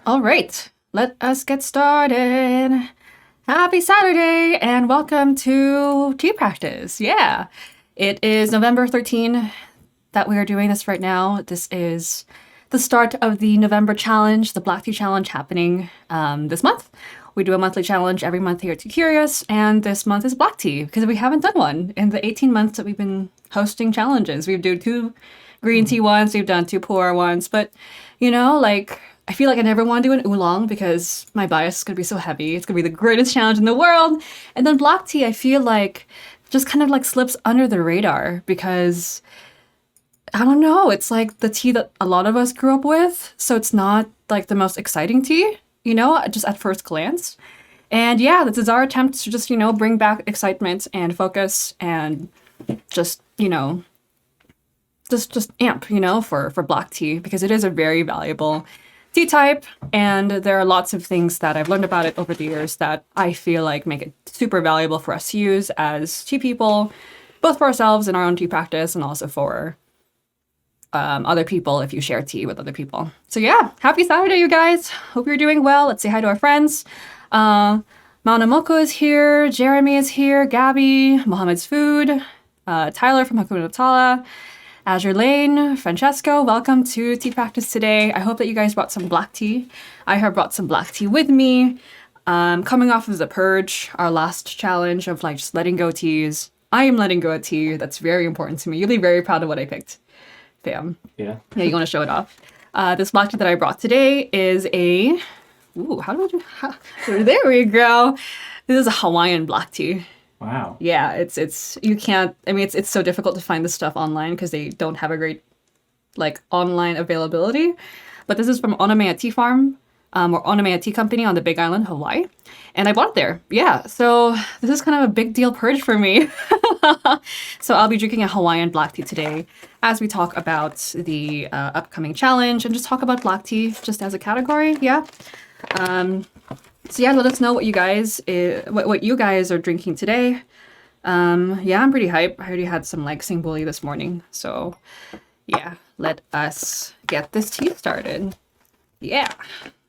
All right, let us get started. Happy Saturday and welcome to Tea Practice. Yeah, it is November 13 that we are doing this right now. This is the start of the November challenge, the Black Tea Challenge happening this month. We do a monthly challenge every month here at Tea Curious, and this month is Black Tea because we haven't done one in the 18 months that we've been hosting challenges. We've done 2 green tea ones, we've done 2 pu'er ones, but I feel like I never want to do an oolong because my bias is going to be so heavy. It's going to be the greatest challenge in the world. And then black tea, I feel like just kind of like slips under the radar because I don't know. It's like the tea that a lot of us grew up with. So it's not like the most exciting tea, just at first glance. And yeah, this is our attempt to just, bring back excitement and focus and just, just amp, for black tea because it is a very valuable tea type, and there are lots of things that I've learned about it over the years that I feel like make it super valuable for us to use as tea people, both for ourselves in our own tea practice and also for other people if you share tea with other people. So yeah, happy Saturday, you guys. Hope you're doing well. Let's say hi to our friends. Maunamoko is here, Jeremy is here, Gabby, Mohammed's Food, Tyler from Hakuna Matala, Azure Lane, Francesco, welcome to Tea Practice today. I hope that you guys brought some black tea. I have brought some black tea with me. Coming off of the purge, our last challenge of like just letting go teas. I am letting go of tea. That's very important to me. You'll be very proud of what I picked. Bam. Yeah. Yeah, you want to show it off. This black tea that I brought today is a... Ooh, how do I do... There we go. This is a Hawaiian black tea. Wow. Yeah, you can't, it's so difficult to find this stuff online because they don't have a great, online availability. But this is from Onamea Tea Farm, or Onamea Tea Company on the Big Island, Hawaii. And I bought it there. Yeah, so this is kind of a big deal purge for me. So I'll be drinking a Hawaiian black tea today as we talk about the upcoming challenge and just talk about black tea just as a category, yeah. So yeah, let us know what you guys are drinking today. Yeah, I'm pretty hype. I already had some singbuli this morning. So yeah, let us get this tea started. Yeah.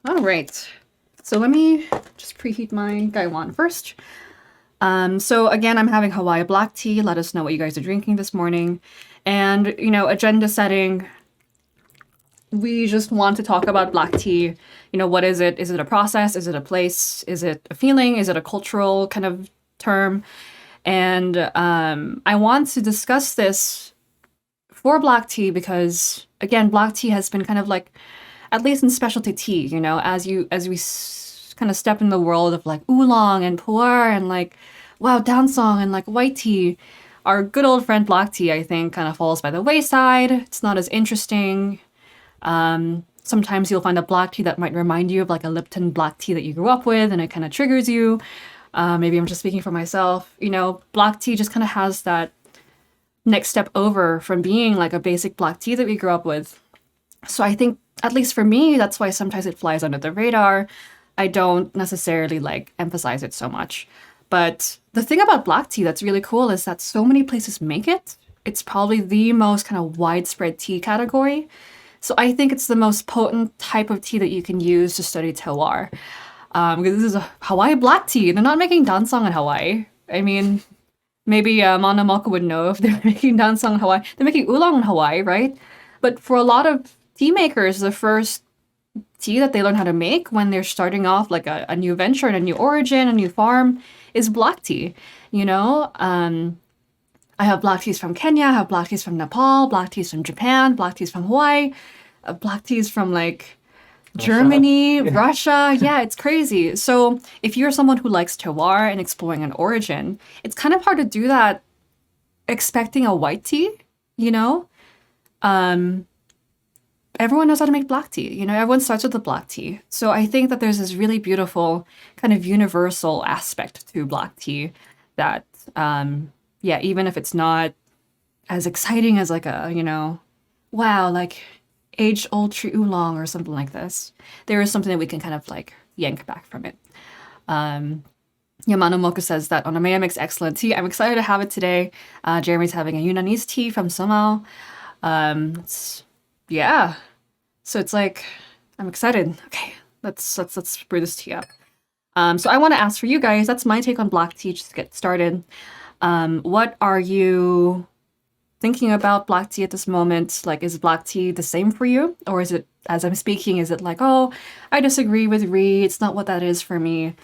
All right. So let me just preheat my gaiwan first. So again, I'm having Hawaii black tea. Let us know what you guys are drinking this morning. And, agenda setting. We just want to talk about black tea. What is it? Is it a process? Is it a place? Is it a feeling? Is it a cultural kind of term? And I want to discuss this for black tea because, again, black tea has been kind of at least in specialty tea, as we kind of step in the world of oolong and pu'er and downsong and white tea. Our good old friend black tea, I think, kind of falls by the wayside. It's not as interesting. Sometimes you'll find a black tea that might remind you of a Lipton black tea that you grew up with and it kind of triggers you. Maybe I'm just speaking for myself. Black tea just kind of has that next step over from being a basic black tea that we grew up with. So I think, at least for me, that's why sometimes it flies under the radar. I don't necessarily emphasize it so much. But the thing about black tea that's really cool is that so many places make it. It's probably the most kind of widespread tea category. So I think it's the most potent type of tea that you can use to study terroir. Because this is a Hawaii black tea. They're not making dansang in Hawaii. I mean, maybe Manamaka would know if they're making dansang in Hawaii. They're making oolong in Hawaii, right? But for a lot of tea makers, the first tea that they learn how to make when they're starting off a new venture and a new origin, a new farm, is black tea. I have black teas from Kenya, I have black teas from Nepal, black teas from Japan, black teas from Hawaii, black teas from Germany, Russia. Yeah, it's crazy. So if you're someone who likes terroir and exploring an origin, it's kind of hard to do that expecting a white tea, Everyone knows how to make black tea. Everyone starts with the black tea. So I think that there's this really beautiful kind of universal aspect to black tea that, even if it's not as exciting as age-old tree oolong or something like this, there is something that we can kind of yank back from it. Yamano Moku says that Onamea makes excellent tea. I'm excited to have it today. Jeremy's having a Yunanese tea from Somao. Yeah. So it's I'm excited. Okay, Let's brew this tea up. So I want to ask for you guys. That's my take on black tea. Just to get started. What are you thinking about black tea at this moment? Like, is black tea the same for you, or is it, as I'm speaking, is it like, oh, I disagree with Ree. It's not what that is for me.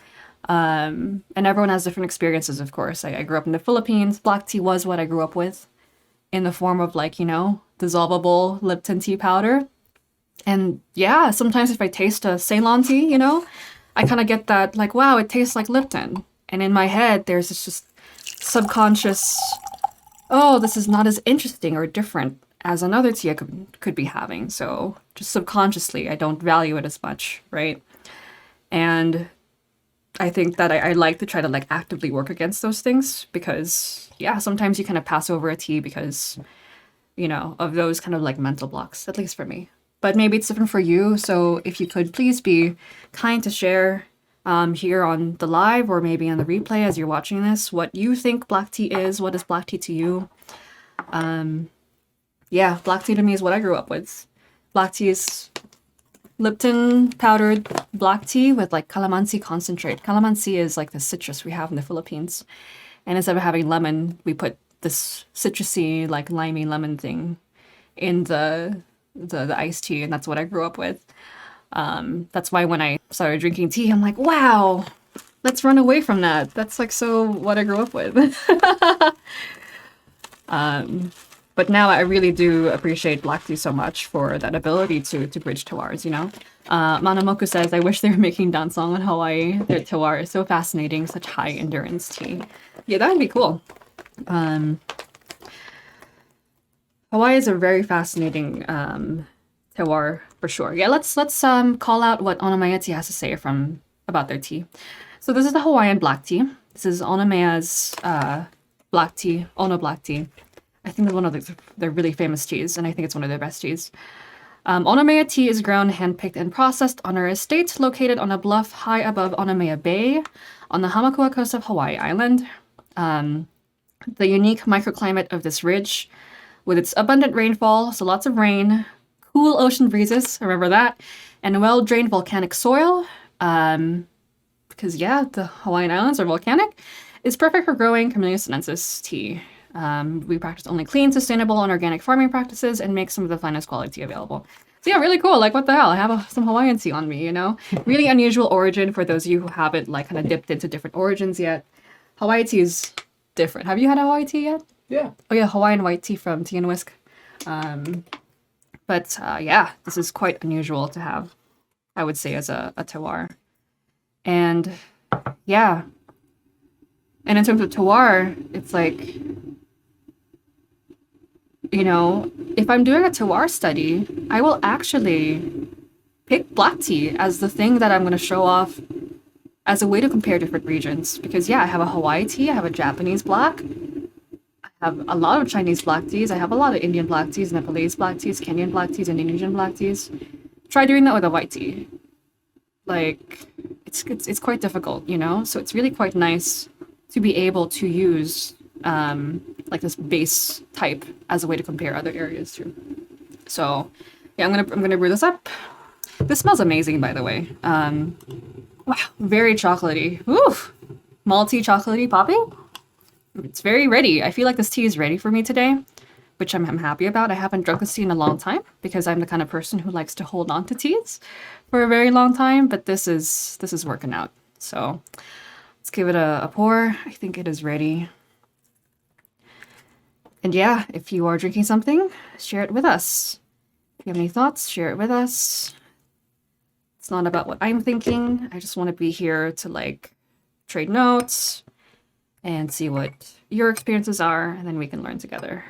And everyone has different experiences, of course. I grew up in the Philippines. Black tea was what I grew up with, in the form of like, dissolvable Lipton tea powder. And yeah, sometimes if I taste a Ceylon tea, I kind of get that like, wow, it tastes like Lipton. And in my head, there's this just subconscious, oh, this is not as interesting or different as another tea I could be having. So just subconsciously, I don't value it as much, right? And I think that I like to try to like actively work against those things because, yeah, sometimes you kind of pass over a tea because, of those kind of like mental blocks, at least for me. But maybe it's different for you. So if you could please be kind to share here on the live or maybe on the replay as you're watching this, what you think black tea is. What is black tea to you? Yeah, black tea to me is what I grew up with. Black tea is Lipton powdered black tea with like calamansi concentrate. Calamansi is like the citrus we have in the Philippines. And instead of having lemon, we put this citrusy, like limey lemon thing in the iced tea, and that's what I grew up with. That's why when I started drinking tea, I'm like, wow, let's run away from that. That's like so what I grew up with. But now I really do appreciate black tea so much for that ability to bridge terroirs, Manamoku says, I wish they were making dansong in Hawaii. Their terroir is so fascinating, such high endurance tea. Yeah, that would be cool. Hawaii is a very fascinating terroir for sure. Yeah, let's call out what Onamea Tea has to say about their tea. So this is the Hawaiian Black Tea. This is Onamea's black tea, Ono Black Tea. I think it's one of their really famous teas, and I think it's one of their best teas. Onamea tea is grown, handpicked, and processed on our estate located on a bluff high above Onamea Bay on the Hamakua coast of Hawaii Island. The unique microclimate of this ridge, with its abundant rainfall, so lots of rain, cool ocean breezes, remember that, and well-drained volcanic soil, because yeah, the Hawaiian Islands are volcanic, is perfect for growing Camellia sinensis tea. We practice only clean, sustainable, and organic farming practices and make some of the finest quality tea available. So yeah, really cool. Like, what the hell? I have some Hawaiian tea on me, Really unusual origin for those of you who haven't, like, kind of dipped into different origins yet. Hawaii tea is different. Have you had Hawaii tea yet? Yeah. Oh yeah, Hawaiian white tea from Tea and Whisk. But yeah, this is quite unusual to have, I would say, as a terroir. And yeah. And in terms of terroir, it's like, if I'm doing a terroir study, I will actually pick black tea as the thing that I'm going to show off as a way to compare different regions. Because yeah, I have a Hawaii tea, I have a Japanese black, I have a lot of Chinese black teas, I have a lot of Indian black teas, Nepalese black teas, Kenyan black teas, Indonesian black teas. Try doing that with a white tea. Like, it's quite difficult, So it's really quite nice to be able to use like this base type as a way to compare other areas too. So yeah, I'm gonna brew this up. This smells amazing, by the way. Wow, very chocolatey. Oof, malty, chocolatey, popping. It's very ready. I feel like this tea is ready for me today, which I'm happy about. I haven't drunk this tea in a long time because I'm the kind of person who likes to hold on to teas for a very long time. But this is working out. So let's give it a pour. I think it is ready. And yeah, if you are drinking something, share it with us. If you have any thoughts, share it with us. It's not about what I'm thinking. I just want to be here to like trade notes and see what your experiences are, and then we can learn together.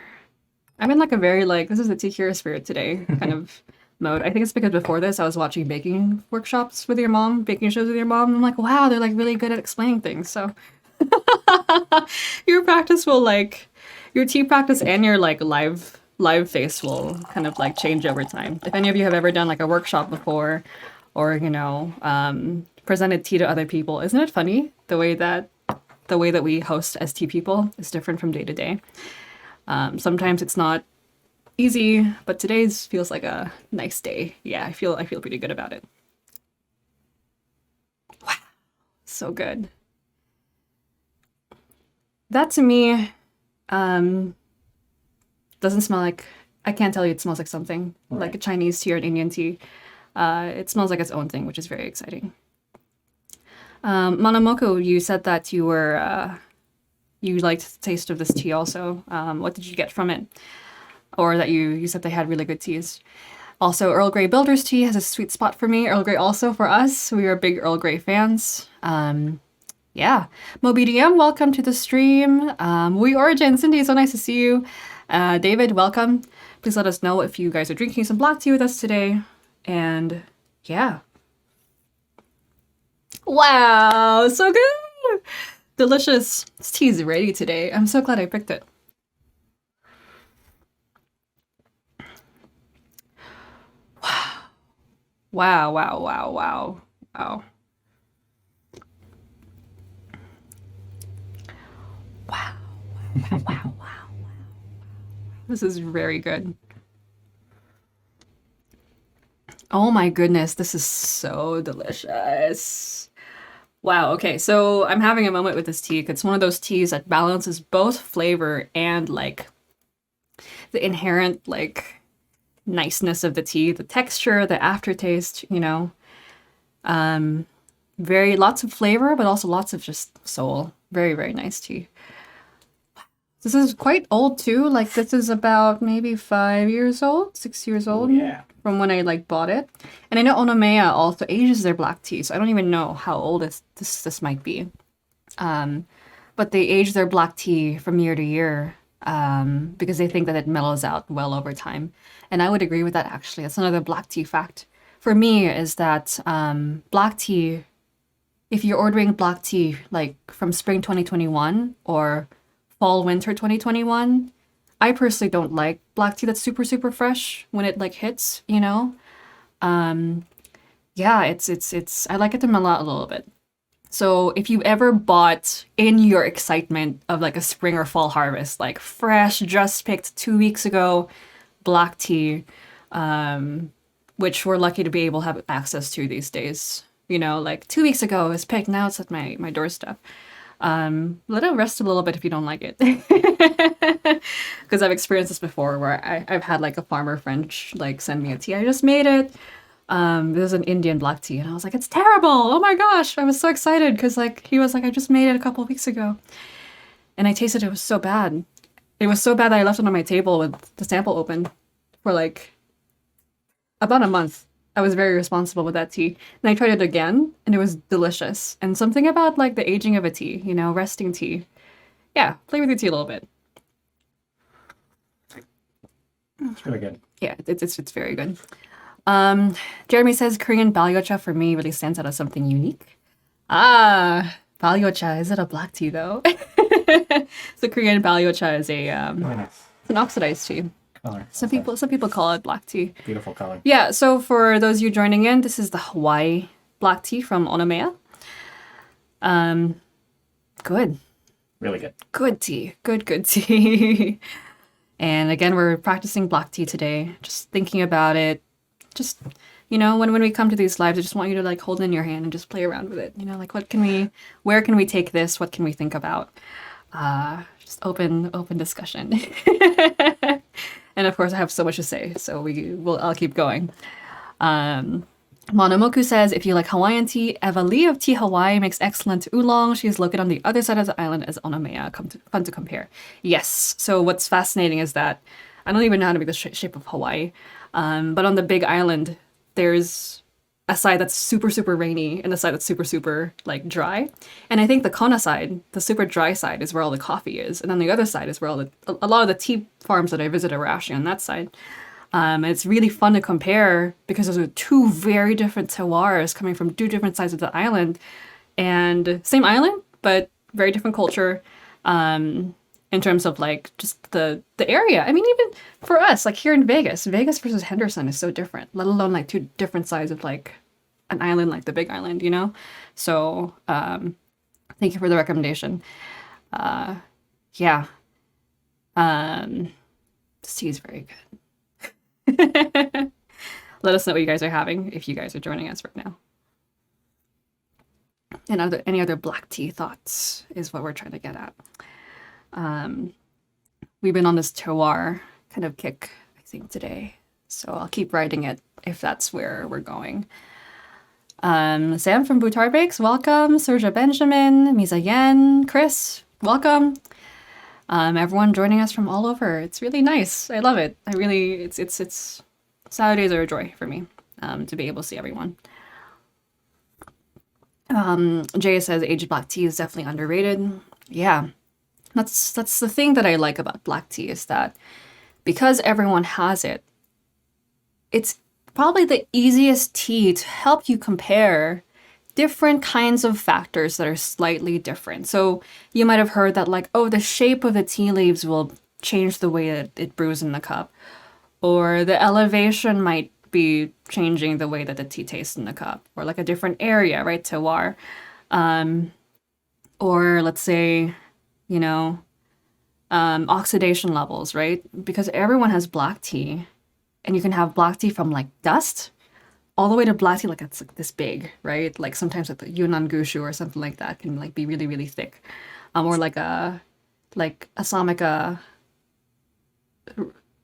I'm in like a very like, this is the tea curious spirit today kind of mode. I think it's because before this, I was watching baking workshops with your mom, baking shows with your mom. And I'm like, wow, they're like really good at explaining things. So your practice will like, your tea practice and your like live face will kind of like change over time. If any of you have ever done like a workshop before, or presented tea to other people, isn't it funny the way that we host as tea people is different from day to day? Sometimes it's not easy, but today's feels like a nice day. Yeah, I feel pretty good about it. So good. That to me doesn't smell like, I can't tell you it smells like something like a Chinese tea or an Indian tea. It smells like its own thing, which is very exciting. Manamoku, you said that you liked the taste of this tea also. What did you get from it? Or that you said they had really good teas. Also, Earl Grey Builder's Tea has a sweet spot for me. Earl Grey also for us. We are big Earl Grey fans. Yeah. MoBDM, welcome to the stream. We Origin, Cindy, so nice to see you. David, welcome. Please let us know if you guys are drinking some black tea with us today. And yeah. Wow, so good. Delicious. This tea is ready today. I'm so glad I picked it. Wow, wow, wow, wow, wow. Wow, wow, wow, wow. This is very good. Oh my goodness, this is so delicious. Wow, okay, so I'm having a moment with this tea. It's one of those teas that balances both flavor and like the inherent like niceness of the tea, the texture, the aftertaste, you know. Very lots of flavor, but also lots of just soul. Very, very nice tea. This is quite old too. Like this is about maybe 5 years old, 6 years old from when I like bought it. And I know Onomea also ages their black tea, so I don't even know how old this might be. But they age their black tea from year to year because they think that it mellows out well over time. And I would agree with that actually. That's another black tea fact for me is that black tea, if you're ordering black tea like from spring 2021 or fall winter 2021, I personally don't like black tea that's super super fresh when it like hits, you know. Yeah, it's I like it to mellow out a little bit. So if you've ever bought in your excitement of like a spring or fall harvest, like fresh, just picked 2 weeks ago, black tea, which we're lucky to be able to have access to these days. You know, like 2 weeks ago it was picked, now it's at my doorstep. Let it rest a little bit if you don't like it. Because I've experienced this before where I've had like a farmer friend like send me a tea. I just made it. This is an Indian black tea, and I was like, it's terrible. Oh my gosh. I was so excited because like he was like, I just made it a couple of weeks ago. And I tasted it was so bad. It was so bad that I left it on my table with the sample open for like about a month. I was very responsible with that tea. And I tried it again, and it was delicious. And something about like the aging of a tea, you know, resting tea. Yeah, play with your tea a little bit. It's really good. Yeah, it's very good. Jeremy says Korean balyocha for me really stands out as something unique. Balyocha, is it a black tea though? So Korean balyocha is a it's an oxidized tea. Color. Some people call it black tea. Beautiful color. Yeah, so for those of you joining in, this is the Hawaii black tea from Onomea. Good. Really good. Good tea. Good tea. And again, we're practicing black tea today. Just thinking about it. Just, you know, when we come to these lives, I just want you to like hold it in your hand and just play around with it. You know, like where can we take this? What can we think about? Just open discussion. And of course, I have so much to say, so I'll keep going. Monomoku says, if you like Hawaiian tea, Eva Lee of Tea Hawaii makes excellent oolong. She is located on the other side of the island as Onomea. Fun to compare. Yes. So what's fascinating is that I don't even know how to make the shape of Hawaii. But on the big island, there's a side that's super, super rainy and a side that's super, super like dry. And I think the Kona side, the super dry side, is where all the coffee is. And then the other side is where a lot of the tea farms that I visited were actually on that side. And it's really fun to compare because those are two very different terroirs coming from two different sides of the island. And same island, but very different culture. In terms of like just the area. I mean, even for us, like here in Vegas versus Henderson is so different, let alone like two different sides of like an island like the Big Island, you know? So thank you for the recommendation. Yeah. This tea is very good. Let us know what you guys are having if you guys are joining us right now. And any other black tea thoughts is what we're trying to get at. We've been on this terroir kind of kick, I think, today. So I'll keep writing it if that's where we're going. Sam from Boutar Bakes, welcome. Serja Benjamin, Misa Yen, Chris, welcome. Everyone joining us from all over. It's really nice. I love it. It's Saturdays are a joy for me to be able to see everyone. Jay says aged black tea is definitely underrated. Yeah, that's the thing that I like about black tea is that because everyone has it, it's probably the easiest tea to help you compare different kinds of factors that are slightly different. So you might have heard that like, oh, the shape of the tea leaves will change the way that it brews in the cup, or the elevation might be changing the way that the tea tastes in the cup, or like a different area, right? Terroir. Or let's say, oxidation levels, right? Because everyone has black tea, and you can have black tea from like dust all the way to black tea like it's like this big, right? Like sometimes like the Yunnan Gushu or something like that can like be really, really thick. Or like a Samika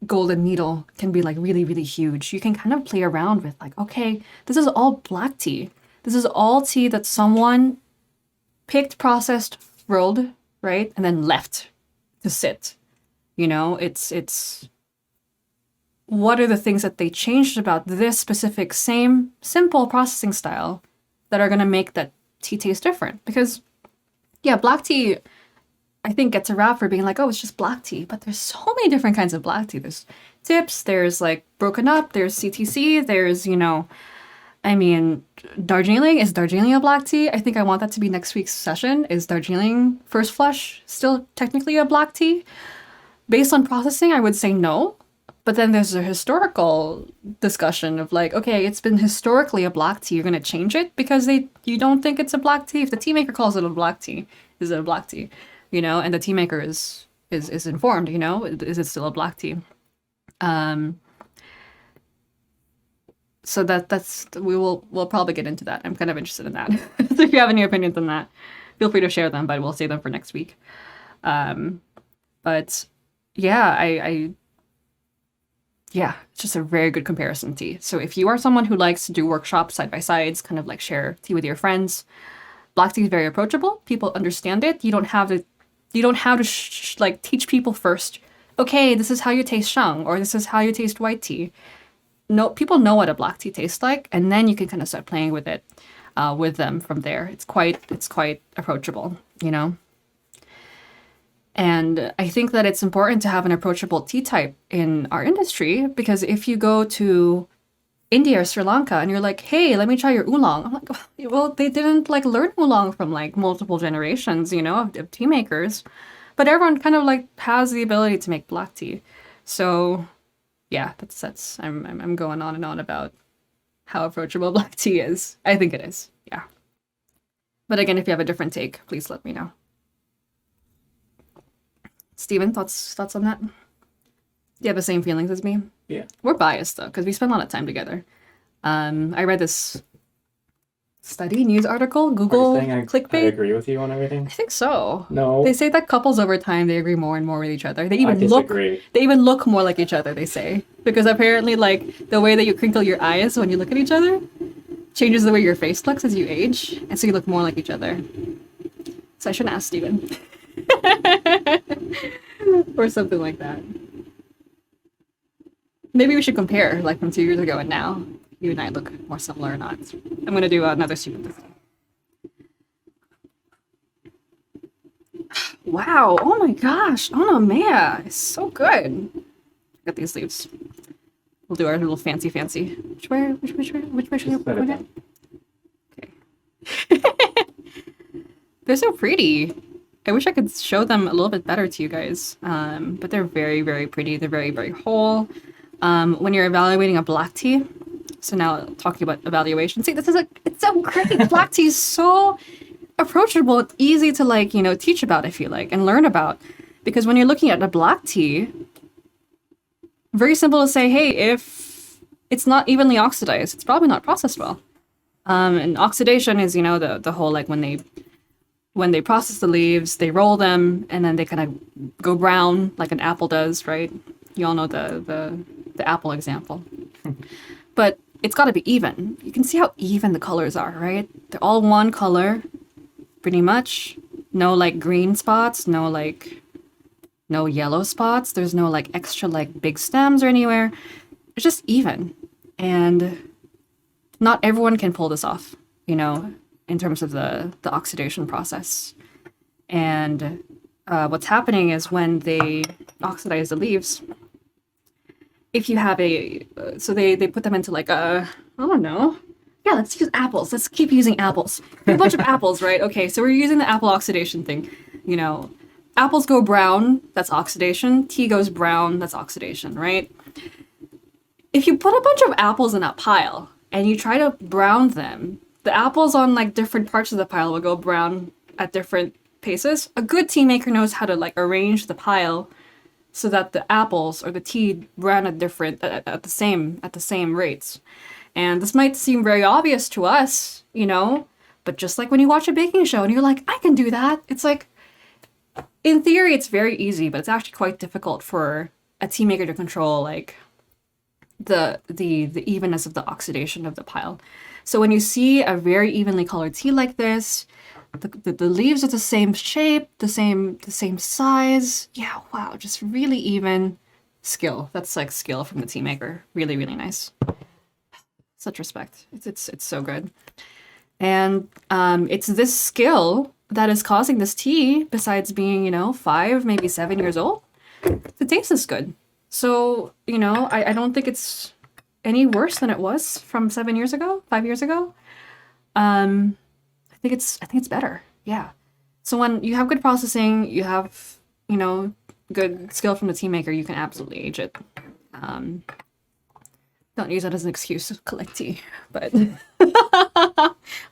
golden needle can be like really, really huge. You can kind of play around with like, okay, this is all black tea. This is all tea that someone picked, processed, rolled, right? And then left to sit. It's what are the things that they changed about this specific same simple processing style that are going to make that tea taste different? Because yeah, black tea I think gets a rap for being like, oh, it's just black tea. But there's so many different kinds of black tea. There's tips, there's like broken up, there's CTC, there's, Darjeeling. Is Darjeeling a black tea? I think I want that to be next week's session. Is Darjeeling First Flush still technically a black tea? Based on processing, I would say no. But then there's a historical discussion of like, okay, it's been historically a black tea. You're going to change it because you don't think it's a black tea. If the tea maker calls it a black tea, is it a black tea? And the tea maker is informed, is it still a black tea? So we'll probably get into that. I'm kind of interested in that. So if you have any opinions on that, feel free to share them, but we'll save them for next week. But yeah, yeah, it's just a very good comparison tea. So if you are someone who likes to do workshops side by sides, kind of like share tea with your friends, black tea is very approachable. People understand it. You don't have to teach people first. Okay, this is how you taste shang, or this is how you taste white tea. No, people know what a black tea tastes like, and then you can kind of start playing with it, with them from there. It's quite approachable, And I think that it's important to have an approachable tea type in our industry, because if you go to India or Sri Lanka and you're like, hey, let me try your oolong. I'm like, well, they didn't like learn oolong from like multiple generations, of tea makers, but everyone kind of like has the ability to make black tea. So yeah, that's I'm going on and on about how approachable black tea is. I think it is. Yeah. But again, if you have a different take, please let me know. Steven, thoughts on that? Do you have the same feelings as me? Yeah. We're biased though, because we spend a lot of time together. I read this news article, Google clickbait. I agree with you on everything. I think so. No. They say that couples over time, they agree more and more with each other. They even look more like each other, they say. Because apparently like the way that you crinkle your eyes when you look at each other changes the way your face looks as you age, and so you look more like each other. So I should ask Steven. Or something like that. Maybe we should compare, like from 2 years ago and now. You and I look more similar or not. I'm going to do another stupid thing. Wow. Oh my gosh. Oh no, Maya. It's so good. Got these leaves. We'll do our little fancy. Which way should we put it? Okay. They're so pretty. I wish I could show them a little bit better to you guys. But they're very, very pretty. They're very, very whole. When you're evaluating a black tea, so now talking about evaluation, see, it's so great. Black tea is so approachable. It's easy to teach about, I feel like, and learn about. Because when you're looking at a black tea, very simple to say, hey, if it's not evenly oxidized, it's probably not processed well. And oxidation is, the whole like when they process the leaves, they roll them and then they kind of go brown like an apple does, right? You all know the apple example. But it's got to be even. You can see how even the colors are, right? They're all one color, pretty much. No like green spots, no yellow spots. There's no like extra like big stems or anywhere. It's just even. And not everyone can pull this off, in terms of the oxidation process. And what's happening is when they oxidize the leaves, if you have so they put them into like I don't know. Yeah, let's use apples. Let's keep using apples. A bunch of apples, right? Okay, so we're using the apple oxidation thing. Apples go brown, that's oxidation. Tea goes brown, that's oxidation, right? If you put a bunch of apples in a pile and you try to brown them, the apples on like different parts of the pile will go brown at different paces. A good tea maker knows how to like arrange the pile so that the apples or the tea brown at at the same rates. And this might seem very obvious to us, but just like when you watch a baking show and you're like, I can do that. It's like, in theory, it's very easy, but it's actually quite difficult for a tea maker to control like the evenness of the oxidation of the pile. So when you see a very evenly colored tea like this, the leaves are the same shape, the same size. Yeah, wow, just really even skill. That's like skill from the tea maker. Really, really nice. Such respect. It's so good. And it's this skill that is causing this tea, besides being, 5, maybe 7 years old, to taste this good. So, I don't think it's any worse than it was from 7 years ago, 5 years ago. I think it's better. Yeah. So when you have good processing, you have, good skill from the tea maker, you can absolutely age it. Don't use that as an excuse to collect tea, but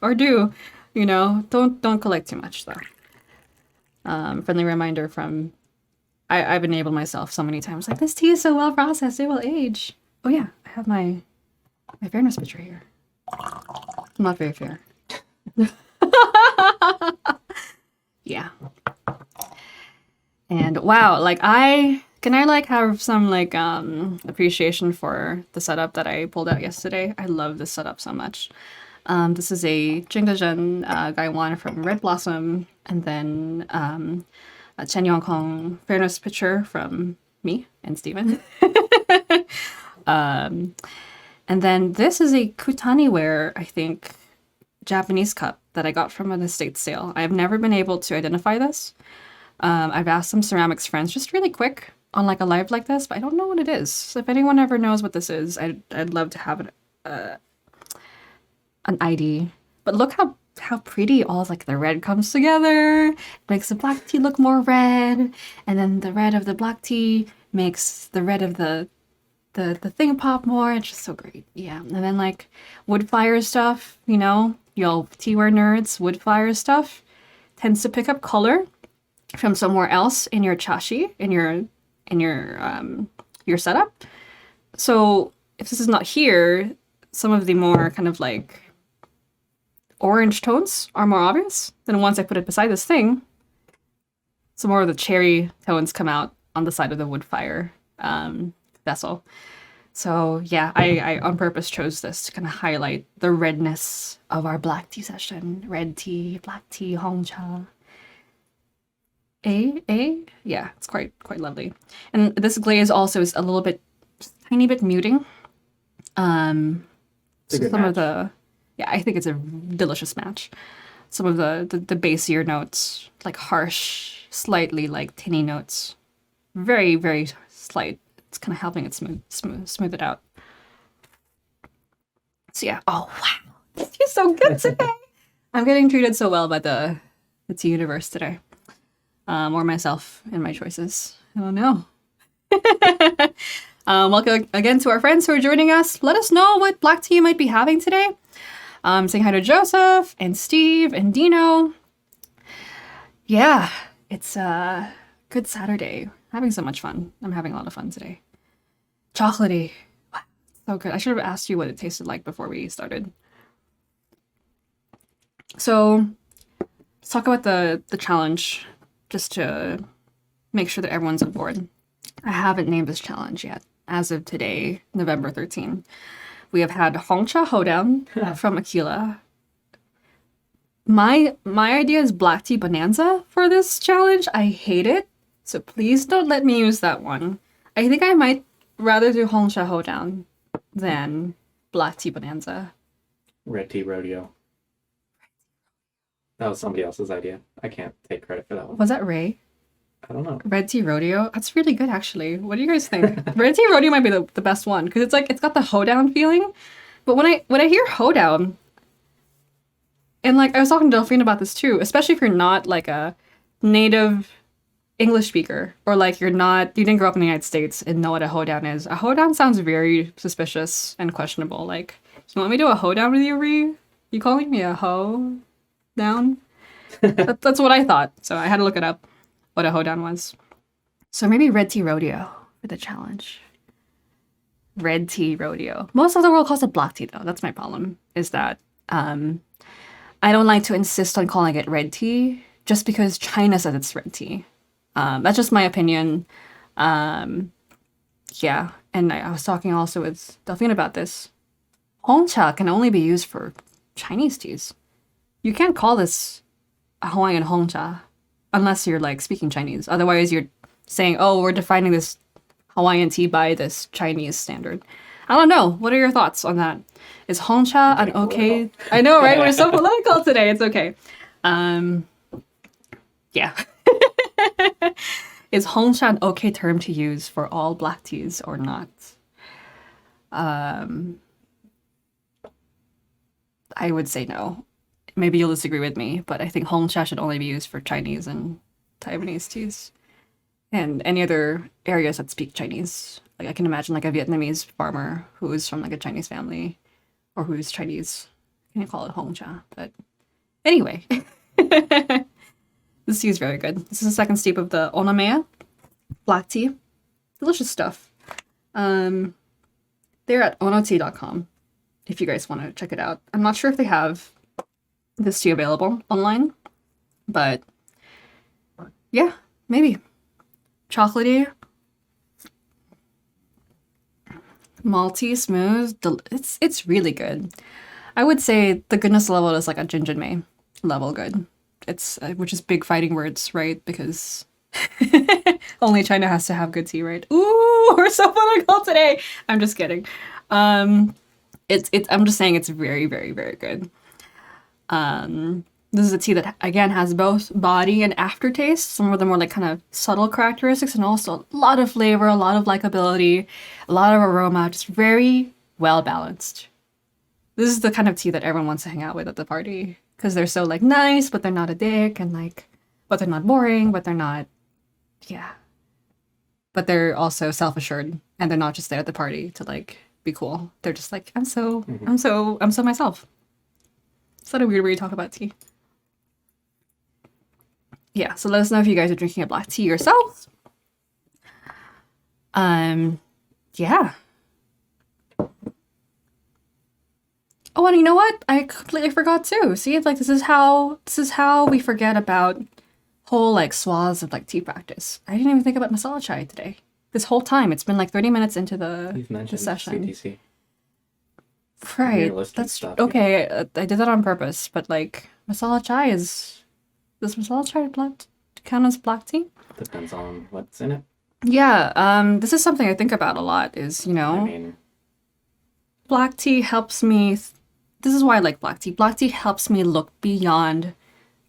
or do, don't collect too much though. Friendly reminder from I've enabled myself so many times, like, this tea is so well processed, it will age. Oh yeah, I have my fairness picture here. Not very fair. Yeah. And wow, like can I like have some like appreciation for the setup that I pulled out yesterday? I love this setup so much. This is a Jinggajan Gaiwan from Red Blossom, and then a Chen Yongkong fairness picture from me and Steven. And then this is a Kutani ware, I think, Japanese cup that I got from an estate sale. I have never been able to identify this. I've asked some ceramics friends just really quick on like a live like this, but I don't know what it is. So if anyone ever knows what this is, I'd love to have an ID. But look how pretty all like the red comes together. It makes the black tea look more red, and then the red of the black tea makes the red of the thing pop more. It's just so great. Yeah. And then like wood fire stuff, y'all teaware nerds, wood fire stuff tends to pick up color from somewhere else in your chashi, in your setup. So if this is not here, some of the more kind of like orange tones are more obvious. Then once I put it beside this thing, some more of the cherry tones come out on the side of the wood fire vessel. So yeah, I on purpose chose this to kind of highlight the redness of our black tea session. Red tea, black tea, hongcha. Yeah, it's quite lovely. And this glaze also is a little bit, tiny bit muting. So some of the, yeah, I think it's a delicious match. Some of the bassier notes, like harsh, slightly like tinny notes, very, very slight. It's kind of helping it smooth it out. So yeah, oh wow, this tea is so good today. I'm getting treated so well by the tea universe today, or myself and my choices. I don't know. Welcome again to our friends who are joining us. Let us know what black tea you might be having today. Saying hi to Joseph and Steve and Dino. Yeah, it's a good Saturday. Having so much fun. I'm having a lot of fun today. Chocolatey. Wow, so good. I should have asked you what it tasted like before we started. So let's talk about the challenge, just to make sure that everyone's on board. I haven't named this challenge yet. As of today, November 13th, we have had Hongcha Hoedown from Aquila. My idea is Black Tea Bonanza for this challenge. I hate it, so please don't let me use that one. I think I might rather do Hongcha Hoedown than Black Tea Bonanza. Red Tea Rodeo. That was somebody else's idea. I can't take credit for that one. Was that Ray? I don't know. Red Tea Rodeo? That's really good, actually. What do you guys think? Red Tea Rodeo might be the best one, because it's like, it's got the hoedown feeling. But when I hear hoedown, and like, I was talking to Delphine about this too, especially if you're not like a native English speaker, or like you didn't grow up in the United States and know what a hoedown is. A hoedown sounds very suspicious and questionable. Like, you want me to do a hoedown with you, Ree? You calling me a hoe down? That's what I thought. So I had to look it up, what a hoedown was. So maybe Red Tea Rodeo for the challenge. Red Tea Rodeo. Most of the world calls it Black Tea, though. That's my problem, is that I don't like to insist on calling it Red Tea just because China says it's Red Tea. That's just my opinion. Yeah, and I was talking also with Delphine about this. Hongcha can only be used for Chinese teas. You can't call this a Hawaiian Hongcha unless you're like speaking Chinese. Otherwise, you're saying, "Oh, we're defining this Hawaiian tea by this Chinese standard." I don't know. What are your thoughts on that? Is Hongcha an okay? Political. I know, right? We're so political today. It's okay. Yeah. Is Hongcha an okay term to use for all black teas or not? I would say no. Maybe you'll disagree with me, but I think Hongcha should only be used for Chinese and Taiwanese teas and any other areas that speak Chinese. Like, I can imagine like a Vietnamese farmer who is from like a Chinese family or who's Chinese. Can you call it Hongcha? But anyway, this tea is very good. This is the second steep of the Onamea black tea. Delicious stuff. They're at onotea.com if you guys want to check it out. I'm not sure if they have this tea available online, but yeah, maybe. Chocolatey, malty, smooth. It's really good. I would say the goodness level is like a Jinjinmei level good. It's which is big fighting words, right? Because only China has to have good tea, right? Ooh, we're so political today. I'm just kidding. I'm just saying it's very, very, very good. This is a tea that, again, has both body and aftertaste. Some of the more like kind of subtle characteristics, and also a lot of flavor, a lot of likability, a lot of aroma, just very well balanced. This is the kind of tea that everyone wants to hang out with at the party, because they're so like nice, but they're not a dick, and like, but they're not boring, but they're not, yeah. But they're also self-assured, and they're not just there at the party to like be cool. They're just like, I'm so myself. Is that a weird way to talk about tea? Yeah, so let us know if you guys are drinking a black tea yourselves. Yeah. Oh, and you know what? I completely forgot too. See, like this is how we forget about whole like swaths of like tea practice. I didn't even think about masala chai today. This whole time, it's been like 30 minutes into the session. CTC. Right. That's stuff, okay. I did that on purpose, but like masala chai does masala chai count as black tea? Depends on what's in it. Yeah. This is something I think about a lot. Is I mean, black tea helps me. This is why I like black tea. Black tea helps me look beyond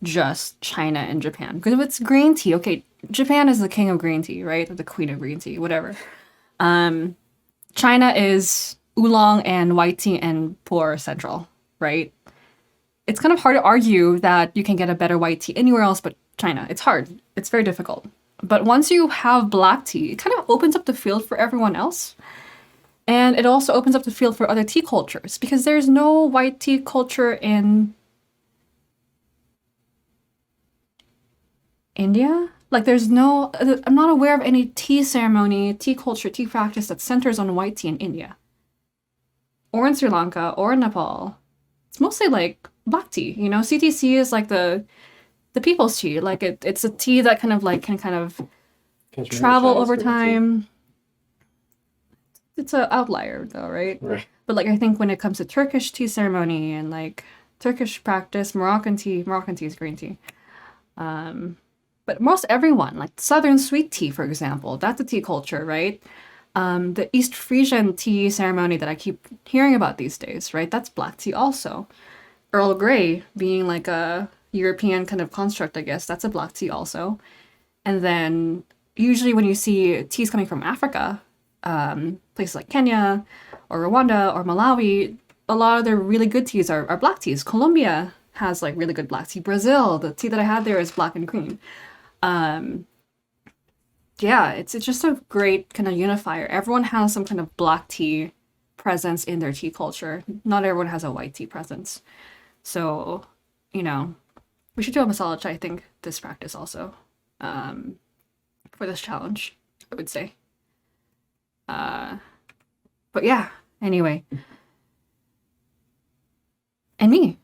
just China and Japan. Because if it's green tea, okay, Japan is the king of green tea, right? Or the queen of green tea, whatever. China is oolong and white tea and pu'er central, right? It's kind of hard to argue that you can get a better white tea anywhere else but China. It's hard. It's very difficult. But once you have black tea, it kind of opens up the field for everyone else. And it also opens up the field for other tea cultures, because there's no white tea culture in India. Like I'm not aware of any tea ceremony, tea culture, tea practice that centers on white tea in India. Or in Sri Lanka, or in Nepal. It's mostly like black tea. You know, CTC is like the people's tea. Like it's a tea that kind of like can kind of Catch me in the travel shadows over green tea. time. It's an outlier though, right? Right. But like I think when it comes to Turkish tea ceremony and like Turkish practice, Moroccan tea is green tea. But most everyone, like Southern sweet tea, for example, that's a tea culture, right? The East Frisian tea ceremony that I keep hearing about these days, right? That's black tea also. Earl Grey being like a European kind of construct, I guess, that's a black tea also. And then usually when you see teas coming from Africa, places like Kenya or Rwanda or Malawi, a lot of their really good teas are black teas. Colombia has like really good black tea. Brazil, the tea that I had there is black and green. Yeah, it's just a great kind of unifier. Everyone has some kind of black tea presence in their tea culture. Not everyone has a white tea presence. So, you know, we should do a masala chai, I think, this practice also, for this challenge, I would say. But yeah, anyway. And me,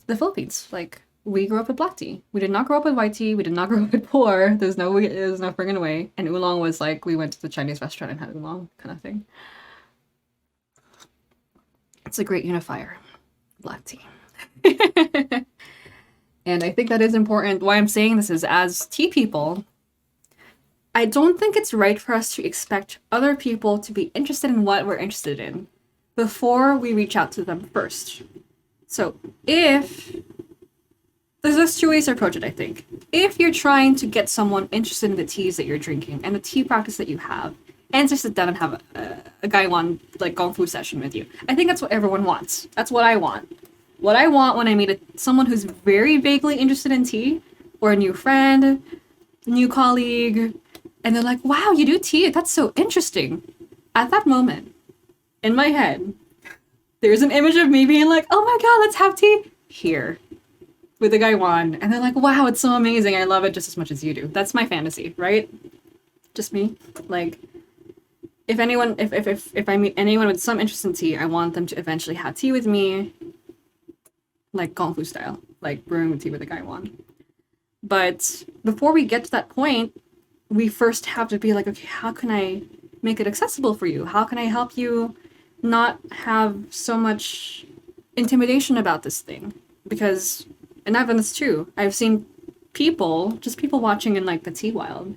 the Philippines, like, we grew up with black tea. We did not grow up with white tea. We did not grow up with pu'er. There's no friggin' way. And oolong was like, we went to the Chinese restaurant and had oolong kind of thing. It's a great unifier, black tea. And I think that is important. Why I'm saying this is, as tea people, I don't think it's right for us to expect other people to be interested in what we're interested in before we reach out to them first. So if there's two ways to approach it, I think. If you're trying to get someone interested in the teas that you're drinking and the tea practice that you have, and to sit down and have a gaiwan, like, gong fu session with you, I think that's what everyone wants. That's what I want. What I want when I meet someone who's very vaguely interested in tea, or a new friend, new colleague, and they're like, wow, you do tea? That's so interesting. At that moment, in my head, there's an image of me being like, oh my god, let's have tea here with a gaiwan. And they're like, wow, it's so amazing. I love it just as much as you do. That's my fantasy, right? Just me. Like, if I meet anyone with some interest in tea, I want them to eventually have tea with me, like gong fu style, like brewing tea with a gaiwan. But before we get to that point, we first have to be like, okay, how can I make it accessible for you? How can I help you not have so much intimidation about this thing? Because, and I've done this too, I've seen people watching in like the tea wild,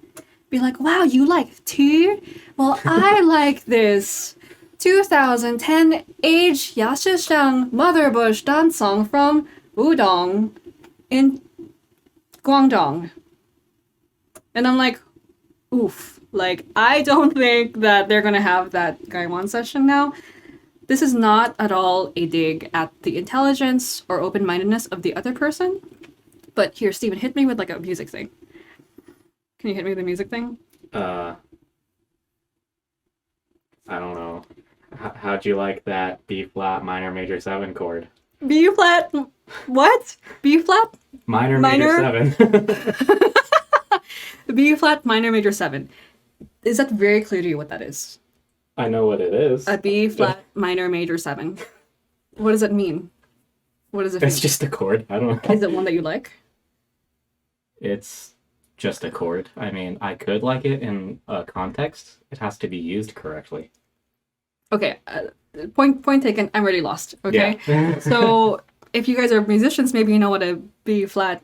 be like, wow, you like tea? Well, I like this 2010 age Yashishang Mother Bush dance song from Udong in Guangdong. And I'm like, oof. Like, I don't think that they're gonna have that Gaiwan session now. This is not at all a dig at the intelligence or open-mindedness of the other person. But here, Steven, hit me with like a music thing. Can you hit me with a music thing? I don't know. How'd you like that B flat minor major 7 chord? B flat, what? B flat? Minor major 7. B flat minor major 7. Is that very clear to you what that is? I know what it is. A B flat minor major 7. What does it mean? What does it mean? It's just a chord. I don't know. Is it one that you like? It's just a chord. I mean, I could like it in a context. It has to be used correctly. Okay, point taken. I'm already lost. Okay, Yeah. so if you guys are musicians, maybe you know what a B flat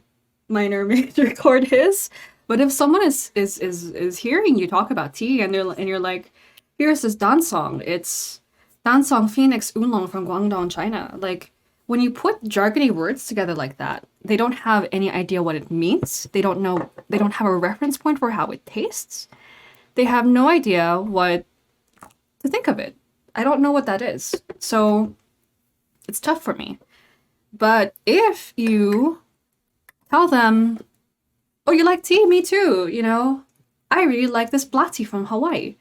minor major chord is. But if someone is hearing you talk about tea and you're like, here's this dance song. It's dance song Phoenix Oolong from Guangdong, China. Like, when you put jargony words together like that, they don't have any idea what it means. They don't know. They don't have a reference point for how it tastes. They have no idea what to think of it. I don't know what that is. So it's tough for me. But if you tell them, oh, you like tea? Me too. You know, I really like this black tea from Hawaii.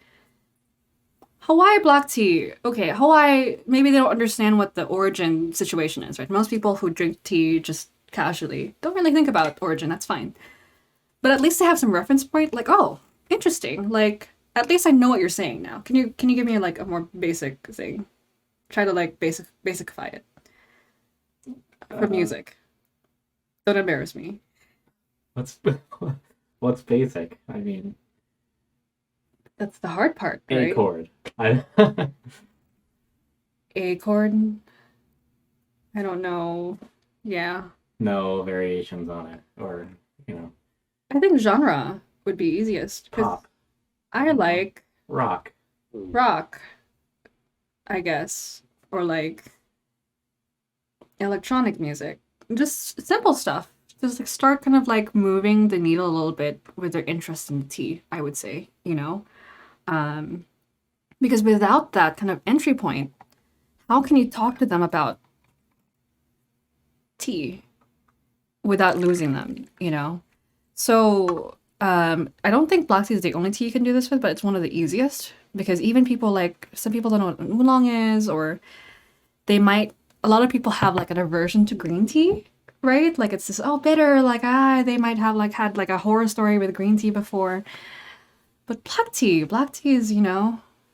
Hawaii black tea. Okay, Hawaii, maybe they don't understand what the origin situation is, right? Most people who drink tea just casually don't really think about origin. That's fine. But at least they have some reference point, like, oh, interesting. Like, at least I know what you're saying now. Can you give me like a more basic thing? Try to like basicify it. for music. Don't embarrass me. What's what's basic? I mean, That's the hard part, A right? chord. I A chord. I don't know. Yeah. no variations on it, or you know, I think genre would be easiest because pop, I like rock. rock, I guess, or like electronic music. Just simple stuff. Just like start kind of like moving the needle a little bit with their interest in the tea, I would say, you know? Um, because without that kind of entry point, how can you talk to them about tea without losing them, you know? So I don't think black tea is the only tea you can do this with, but it's one of the easiest because even people like some people don't know what an oolong is, or they might. A lot of people have like an aversion to green tea, right? Like it's this bitter. Like they might have like had like a horror story with green tea before, but black tea is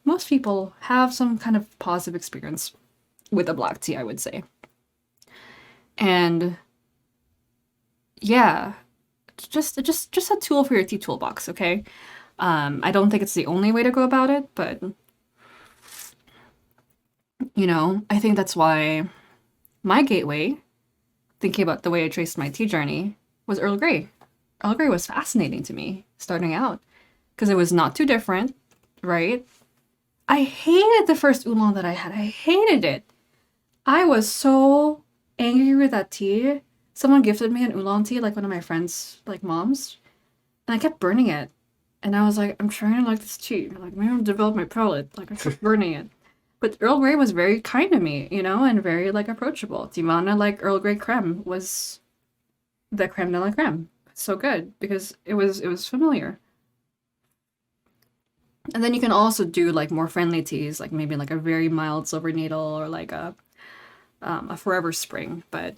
most people have some kind of positive experience with a black tea, I would say, and yeah, just a tool for your tea toolbox, okay? I don't think it's the only way to go about it, but I think that's why my gateway, thinking about the way I traced my tea journey, was Earl Grey. Earl Grey was fascinating to me starting out because it was not too different, right? I hated the first oolong that I had. I hated it. I was so angry with that tea. Someone gifted me an oolong tea, like one of my friends, like moms, and I kept burning it. And I was like, I'm trying to like this tea. Like, maybe I'll develop my palate. Like, I kept burning it. But Earl Grey was very kind to me, and very like approachable. Divana like Earl Grey creme was the creme de la creme. So good because it was familiar. And then you can also do like more friendly teas, like maybe like a very mild silver needle or like a forever spring. But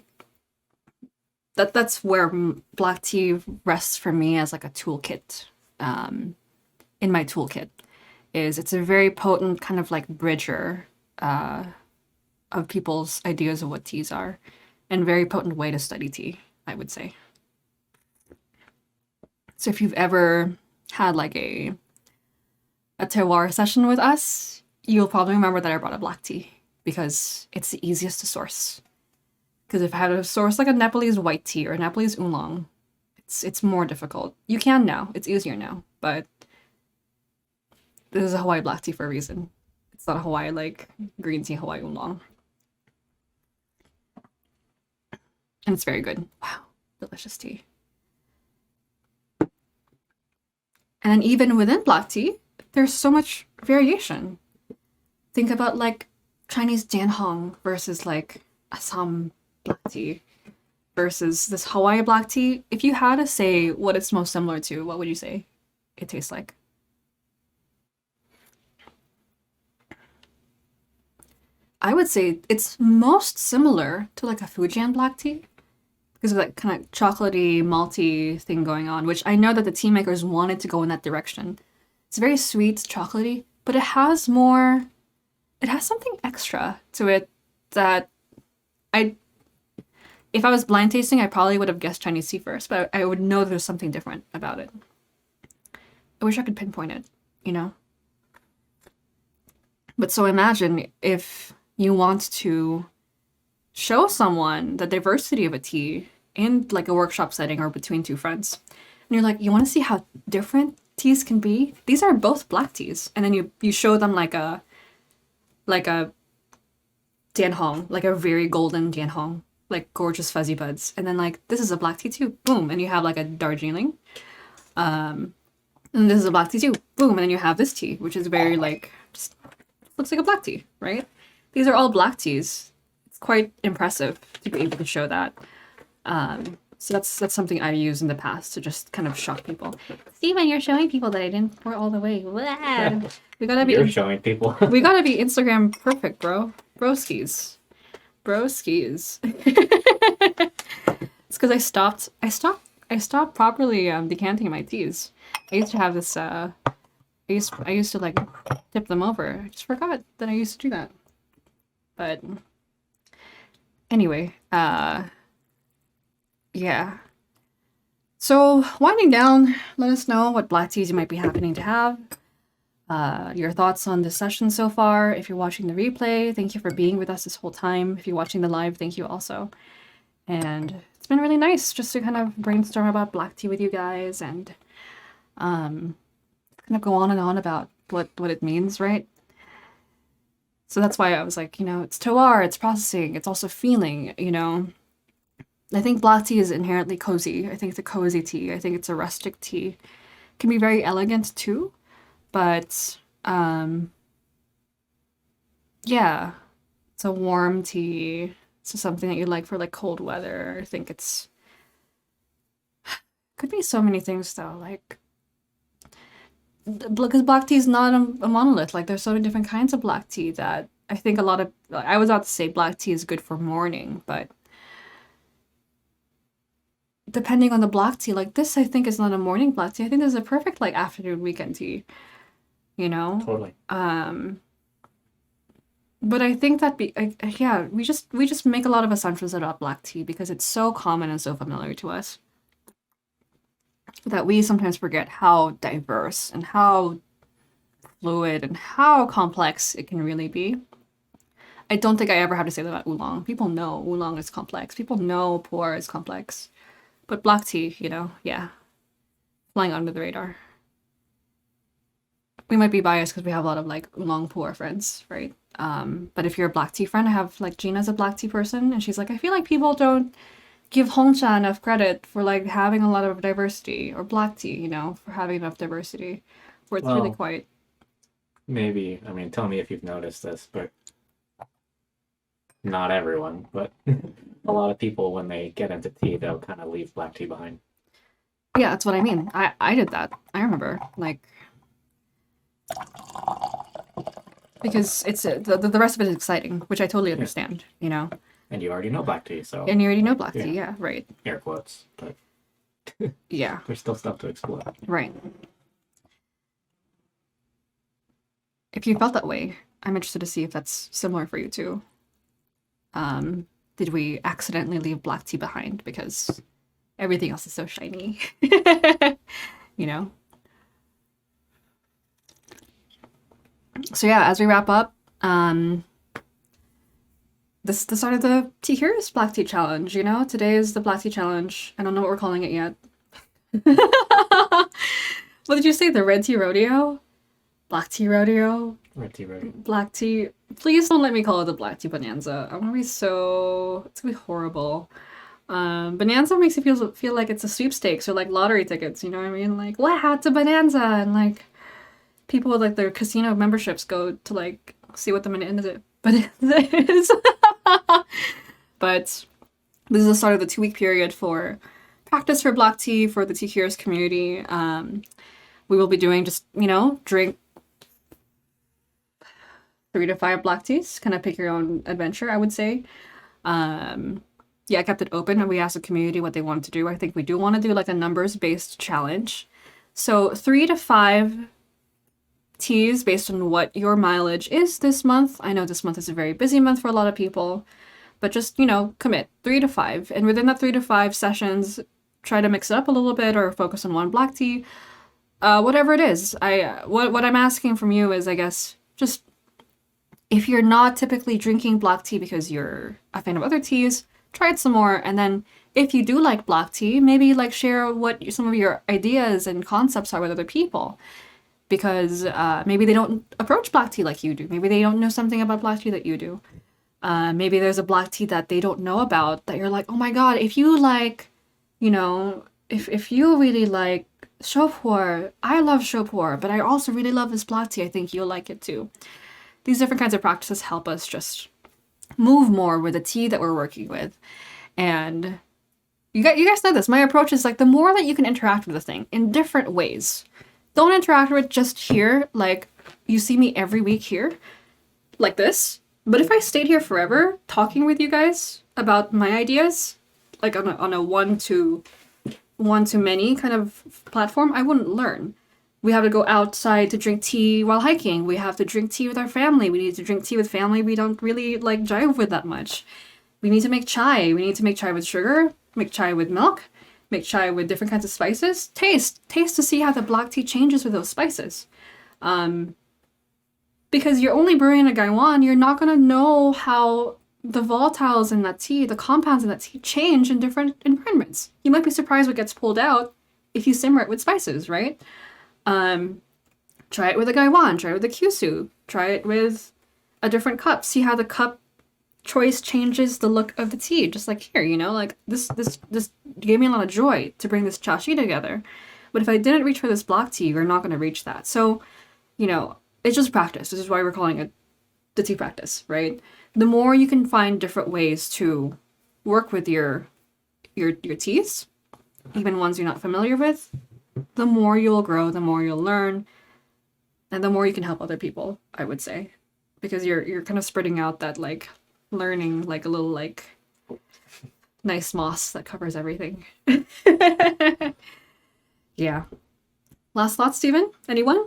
that's where black tea rests for me as like a toolkit, in my toolkit. It's a very potent kind of like bridger of people's ideas of what teas are, and very potent way to study tea, I would say. So if you've ever had like a terroir session with us, you'll probably remember that I brought a black tea because it's the easiest to source. Because if I had to source like a Nepalese white tea or a Nepalese oolong, it's more difficult. You can now; it's easier now, but this is a Hawaii black tea for a reason. It's not a Hawaii like green tea Hawaii oolong. And it's very good. Wow, delicious tea. And then even within black tea, there's so much variation. Think about like Chinese Danhong versus like Assam black tea versus this Hawaii black tea. If you had to say what it's most similar to, what would you say it tastes like? I would say it's most similar to like a Fujian black tea because of that kind of chocolatey, malty thing going on, which I know that the tea makers wanted to go in that direction. It's very sweet, chocolatey, but it has something extra to it that I, if I was blind tasting, I probably would have guessed Chinese tea first, but I would know there's something different about it. I wish I could pinpoint it, you know? But so imagine if you want to show someone the diversity of a tea in like a workshop setting or between two friends. And you're like, you want to see how different teas can be? These are both black teas. And then you show them like a Danhong, like a very golden Danhong, like gorgeous fuzzy buds. And then like this is a black tea too. Boom. And you have like a Darjeeling. And this is a black tea too. Boom. And then you have this tea, which is very like just looks like a black tea, right? These are all black teas. It's quite impressive to be able to show that. So that's something I used in the past to just kind of shock people. Steven, you're showing people that I didn't pour all the way. Blah. We gotta be. You're showing people. We gotta be Instagram perfect, bro. Broskies. Broskies. It's because I stopped properly decanting my teas. I used to have this. I used to like tip them over. I just forgot that I used to do that. But Anyway, yeah. So winding down, let us know what black teas you might be happening to have. Your thoughts on this session so far. If you're watching the replay, thank you for being with us this whole time. If you're watching the live, thank you also. And it's been really nice just to kind of brainstorm about black tea with you guys and kind of go on and on about what it means, right? So that's why I was like, it's terroir, it's processing, it's also feeling, I think black tea is inherently cozy. I think it's a cozy tea. I think it's a rustic tea. It can be very elegant too, but yeah, it's a warm tea. It's something that you like for like cold weather. I think it's could be so many things though. Like because black tea is not a monolith. Like there's so many different kinds of black tea that I think a lot of I was about to say black tea is good for morning, but depending on the black tea, like this I think is not a morning black tea. I think this is a perfect like afternoon weekend tea, Totally. But I think that yeah, we just make a lot of assumptions about black tea because it's so common and so familiar to us that we sometimes forget how diverse and how fluid and how complex it can really be. I don't think I ever have to say that about oolong. People know oolong is complex. People know pu'er is complex. But black tea, yeah, flying under the radar. We might be biased because we have a lot of like oolong pu'er friends, right? But if you're a black tea friend, I have like Gina's a black tea person, and she's like, I feel like people don't give Hongcha enough credit for like having a lot of diversity, or black tea, for having enough diversity, where it's really Well, quite. maybe, I mean, tell me if you've noticed this, but not everyone, but a lot of people, when they get into tea, they'll kind of leave black tea behind. Yeah, that's what I mean. I did that. I remember like because it's the rest of it is exciting, which I totally understand, And you already know black tea, so And you already know black tea, yeah, right. air quotes, but Yeah, there's still stuff to explore. right. If you felt that way, I'm interested to see if that's similar for you too. Did we accidentally leave black tea behind because everything else is so shiny? you know? So yeah, as we wrap up, this is the start of the Tea Curious Black Tea Challenge, Today is the Black Tea Challenge. I don't know what we're calling it yet. What did you say? The Red Tea Rodeo? Black Tea Rodeo? Red tea rodeo. Black Tea. Please don't let me call it the Black Tea Bonanza. I'm gonna be so... It's gonna be horrible. Bonanza makes you feel like it's a sweepstakes or like lottery tickets, you know what I mean? Like, wow, it's a Bonanza! And like, people with like their casino memberships go to like see what the bonanza is. But this is the start of the 2-week period for practice for black tea for the Tea Curious community. We will be doing just, drink 3 to 5 black teas, kind of pick your own adventure, I would say. Yeah, I kept it open and we asked the community what they wanted to do. I think we do want to do like a numbers-based challenge. So 3 to 5 teas based on what your mileage is this month. I know this month is a very busy month for a lot of people, but just, commit 3 to 5. And within that 3 to 5 sessions, try to mix it up a little bit or focus on one black tea. Whatever it is. What I'm asking from you is, I guess, just if you're not typically drinking black tea because you're a fan of other teas, try it some more. And then if you do like black tea, maybe like share what some of your ideas and concepts are with other people. Because maybe they don't approach black tea like you do. Maybe they don't know something about black tea that you do. Maybe there's a black tea that they don't know about that you're like, oh my god, if you like, if you really like shopur, I love shopur, but I also really love this black tea. I think you'll like it too. These different kinds of practices help us just move more with the tea that we're working with. And you guys know this. My approach is like the more that you can interact with the thing in different ways. Don't interact with it just here, like you see me every week here, like this. But if I stayed here forever talking with you guys about my ideas, like on a one to many kind of platform, I wouldn't learn. We have to go outside to drink tea while hiking. We have to drink tea with our family. We need to drink tea with family we don't really like jive with that much. We need to make chai. We need to make chai with sugar, make chai with milk, make chai with different kinds of spices. Taste to see how the black tea changes with those spices. Because you're only brewing a gaiwan, you're not going to know how the volatiles in that tea, the compounds in that tea change in different environments. You might be surprised what gets pulled out if you simmer it with spices, right? Try it with a gaiwan, try it with a kyusu, try it with a different cup. See how the cup choice changes the look of the tea, just like here, like this gave me a lot of joy to bring this chashi together. But if I didn't reach for this black tea, we're not going to reach that. So, it's just practice. This is why we're calling it the tea practice, right? The more you can find different ways to work with your teas, even ones you're not familiar with, the more you'll grow, the more you'll learn, and the more you can help other people, I would say. Because you're kind of spreading out that learning like a little nice moss that covers everything. Yeah. Last thoughts, Stephen? Anyone?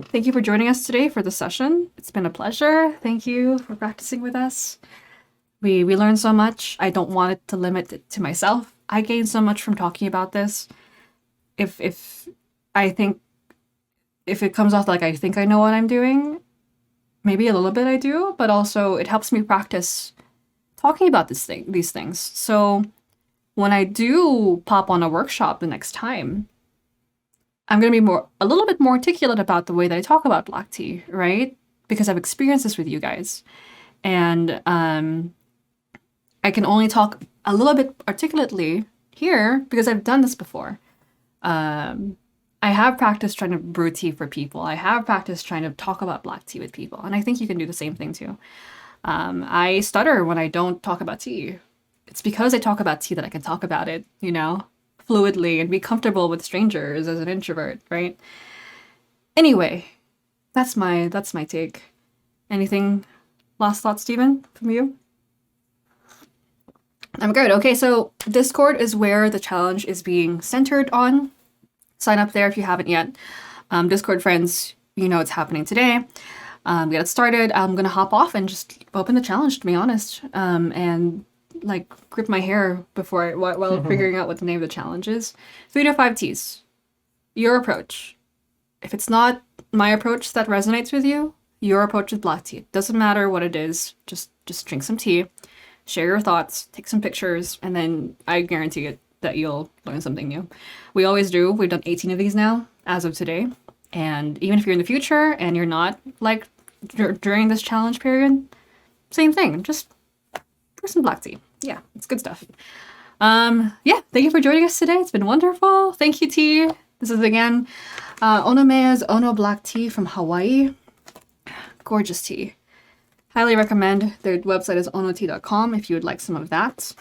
Thank you for joining us today for the session. It's been a pleasure. Thank you for practicing with us. We learned so much. I don't want it to limit it to myself. I gained so much from talking about this. If it comes off like I think I know what I'm doing, maybe a little bit I do, but also it helps me practice talking about these things. So when I do pop on a workshop the next time, I'm going to be a little bit more articulate about the way that I talk about black tea, right? Because I've experienced this with you guys. And I can only talk a little bit articulately here because I've done this before. I have practiced trying to brew tea for people. I have practiced trying to talk about black tea with people. And I think you can do the same thing too. I stutter when I don't talk about tea. It's because I talk about tea that I can talk about it, fluidly and be comfortable with strangers as an introvert, right? Anyway, that's my take. Anything last thought, Stephen, from you? I'm good. Okay, so Discord is where the challenge is being centered on. Sign up there if you haven't yet. Discord friends, it's happening today. Get it started. I'm gonna hop off and just open the challenge, to be honest, and grip my hair while figuring out what the name of the challenge is. 3 to 5 teas. Your approach. If it's not my approach that resonates with you, your approach with black tea. It doesn't matter what it is. Just drink some tea, share your thoughts, take some pictures, and then I guarantee it that you'll learn something new. We always do. We've done 18 of these now as of today. And even if you're in the future and you're not during this challenge period, same thing. Just pour some black tea. Yeah, it's good stuff. Thank you for joining us today. It's been wonderful. Thank you, tea. This is again Onomea's Ono Black Tea from Hawaii. Gorgeous tea. Highly recommend. Their website is onotea.com if you would like some of that.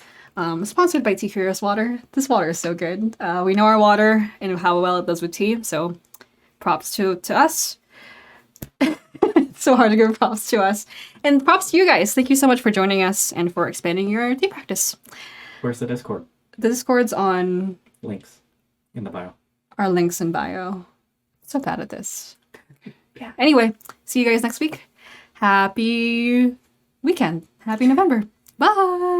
Sponsored by Tea Curious Water. This water is so good. We know our water and how well it does with tea, so props to us. It's so hard to give props to us. And props to you guys. Thank you so much for joining us and for expanding your tea practice. Where's the Discord? The Discord's on... Links in the bio. Our links in bio. So bad at this. Yeah. Anyway, see you guys next week. Happy weekend. Happy November. Bye.